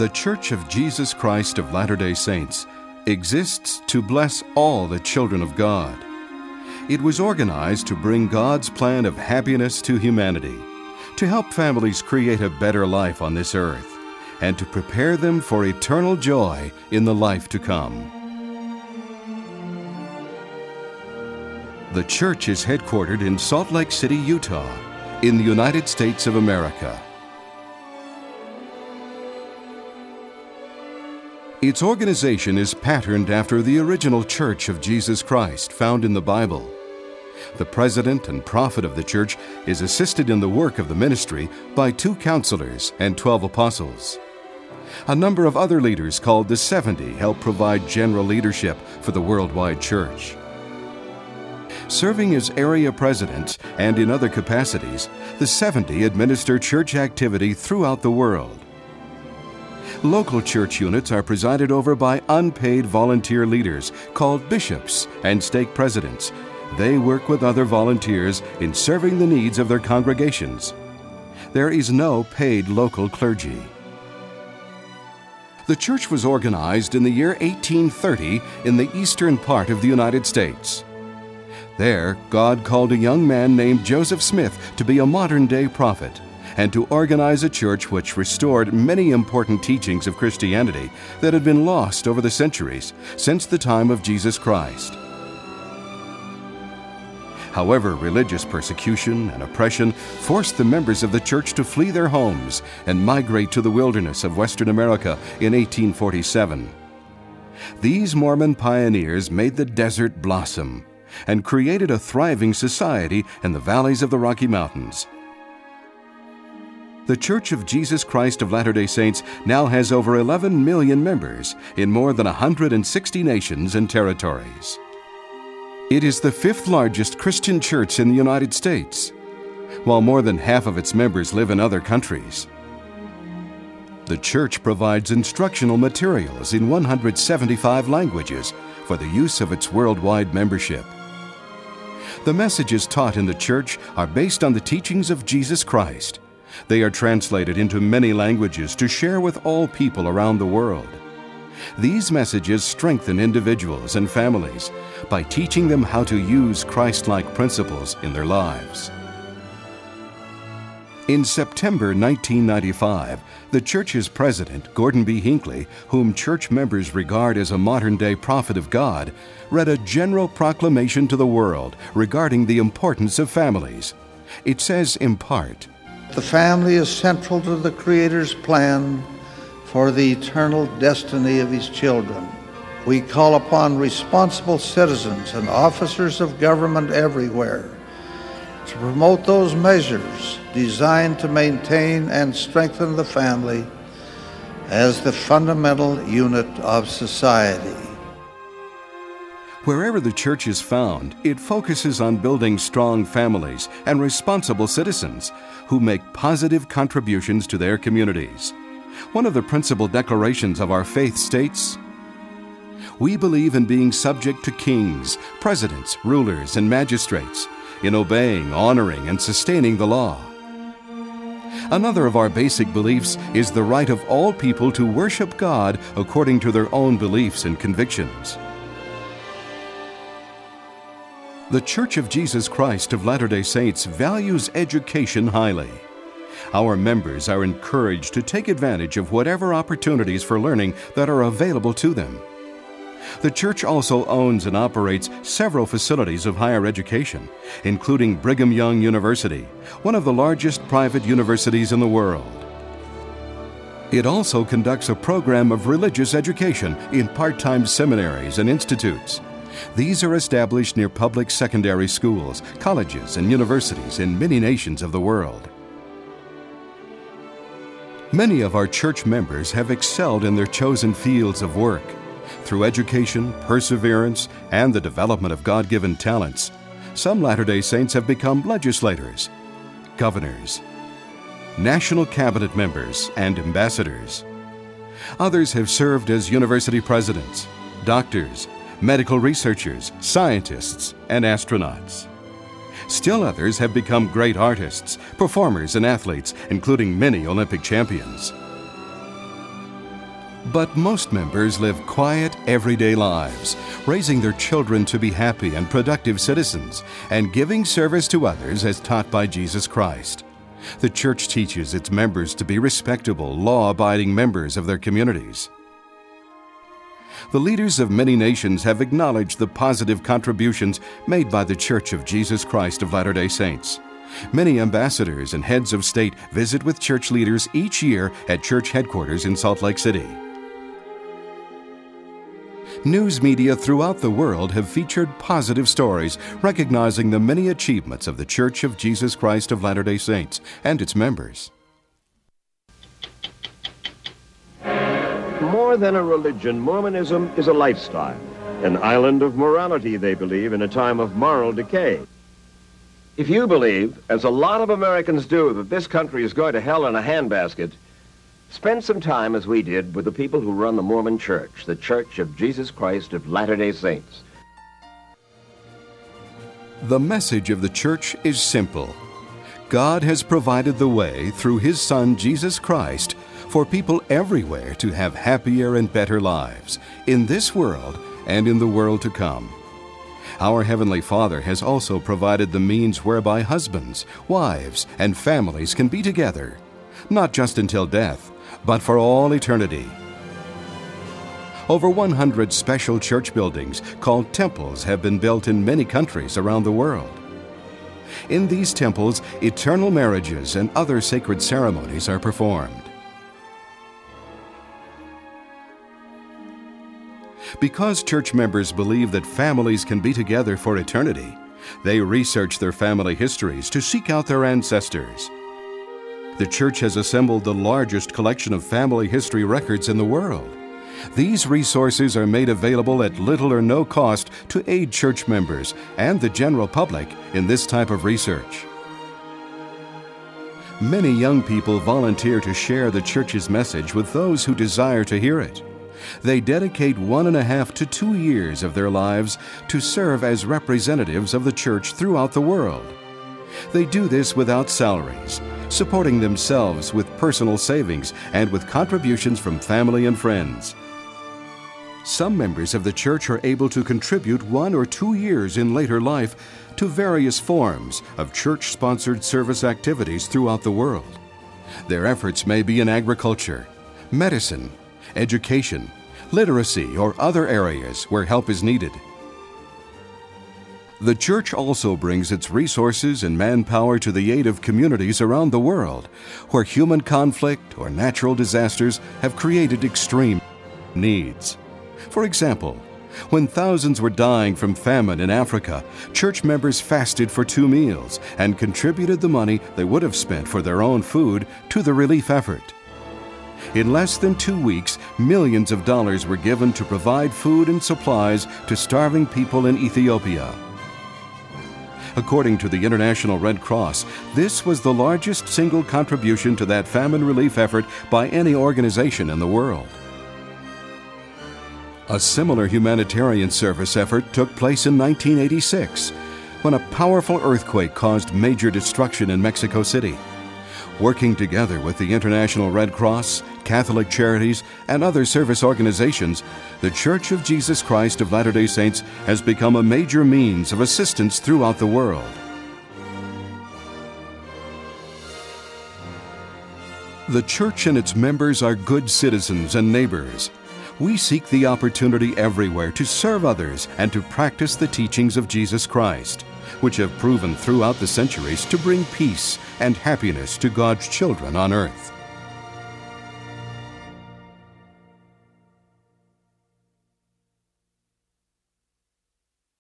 The Church of Jesus Christ of Latter-day Saints exists to bless all the children of God. It was organized to bring God's plan of happiness to humanity, to help families create a better life on this earth, and to prepare them for eternal joy in the life to come. The church is headquartered in Salt Lake City, Utah, in the United States of America. Its organization is patterned after the original Church of Jesus Christ found in the Bible. The president and prophet of the church is assisted in the work of the ministry by 2 counselors and 12 apostles. A number of other leaders called the 70 help provide general leadership for the worldwide church. Serving as area presidents and in other capacities, the 70 administer church activity throughout the world. Local church units are presided over by unpaid volunteer leaders called bishops and stake presidents. They work with other volunteers in serving the needs of their congregations. There is no paid local clergy. The church was organized in the year 1830 in the eastern part of the United States. There, God called a young man named Joseph Smith to be a modern-day prophet and to organize a church which restored many important teachings of Christianity that had been lost over the centuries since the time of Jesus Christ. However, religious persecution and oppression forced the members of the church to flee their homes and migrate to the wilderness of Western America in 1847. These Mormon pioneers made the desert blossom and created a thriving society in the valleys of the Rocky Mountains. The Church of Jesus Christ of Latter-day Saints now has over 11 million members in more than 160 nations and territories. It is the 5th largest Christian church in the United States, while more than half of its members live in other countries. The church provides instructional materials in 175 languages for the use of its worldwide membership. The messages taught in the church are based on the teachings of Jesus Christ. They are translated into many languages to share with all people around the world. These messages strengthen individuals and families by teaching them how to use Christ-like principles in their lives. In September 1995, the church's president, Gordon B. Hinckley, whom church members regard as a modern-day prophet of God, read a general proclamation to the world regarding the importance of families. It says in part, "The family is central to the Creator's plan for the eternal destiny of His children. We call upon responsible citizens and officers of government everywhere to promote those measures designed to maintain and strengthen the family as the fundamental unit of society." Wherever the church is found, it focuses on building strong families and responsible citizens who make positive contributions to their communities. One of the principal declarations of our faith states, "We believe in being subject to kings, presidents, rulers, and magistrates, in obeying, honoring, and sustaining the law." Another of our basic beliefs is the right of all people to worship God according to their own beliefs and convictions. The Church of Jesus Christ of Latter-day Saints values education highly. Our members are encouraged to take advantage of whatever opportunities for learning that are available to them. The church also owns and operates several facilities of higher education, including Brigham Young University, one of the largest private universities in the world. It also conducts a program of religious education in part-time seminaries and institutes. These are established near public secondary schools, colleges, and universities in many nations of the world. Many of our church members have excelled in their chosen fields of work. Through education, perseverance, and the development of God-given talents, some Latter-day Saints have become legislators, governors, national cabinet members, and ambassadors. Others have served as university presidents, doctors, medical researchers, scientists, and astronauts. Still others have become great artists, performers, and athletes, including many Olympic champions. But most members live quiet, everyday lives, raising their children to be happy and productive citizens, and giving service to others as taught by Jesus Christ. The church teaches its members to be respectable, law-abiding members of their communities. The leaders of many nations have acknowledged the positive contributions made by the Church of Jesus Christ of Latter-day Saints. Many ambassadors and heads of state visit with church leaders each year at church headquarters in Salt Lake City. News media throughout the world have featured positive stories recognizing the many achievements of the Church of Jesus Christ of Latter-day Saints and its members. More than a religion, Mormonism is a lifestyle, an island of morality, they believe, in a time of moral decay. If you believe, as a lot of Americans do, that this country is going to hell in a handbasket, spend some time, as we did, with the people who run the Mormon Church, the Church of Jesus Christ of Latter-day Saints. The message of the church is simple. God has provided the way through His Son, Jesus Christ, for people everywhere to have happier and better lives, in this world and in the world to come. Our Heavenly Father has also provided the means whereby husbands, wives, and families can be together, not just until death, but for all eternity. Over 100 special church buildings called temples have been built in many countries around the world. In these temples, eternal marriages and other sacred ceremonies are performed. Because church members believe that families can be together for eternity, they research their family histories to seek out their ancestors. The church has assembled the largest collection of family history records in the world. These resources are made available at little or no cost to aid church members and the general public in this type of research. Many young people volunteer to share the church's message with those who desire to hear it. They dedicate 1.5 to 2 years of their lives to serve as representatives of the church throughout the world. They do this without salaries, supporting themselves with personal savings and with contributions from family and friends. Some members of the church are able to contribute 1 or 2 years in later life to various forms of church-sponsored service activities throughout the world. Their efforts may be in agriculture, medicine, education, literacy, or other areas where help is needed. The church also brings its resources and manpower to the aid of communities around the world where human conflict or natural disasters have created extreme needs. For example, when thousands were dying from famine in Africa, church members fasted for 2 meals and contributed the money they would have spent for their own food to the relief effort. In less than 2 weeks, millions of dollars were given to provide food and supplies to starving people in Ethiopia. According to the International Red Cross, this was the largest single contribution to that famine relief effort by any organization in the world. A similar humanitarian service effort took place in 1986, when a powerful earthquake caused major destruction in Mexico City. Working together with the International Red Cross, Catholic Charities, and other service organizations, the Church of Jesus Christ of Latter-day Saints has become a major means of assistance throughout the world. The church and its members are good citizens and neighbors. We seek the opportunity everywhere to serve others and to practice the teachings of Jesus Christ, which have proven throughout the centuries to bring peace and happiness to God's children on earth.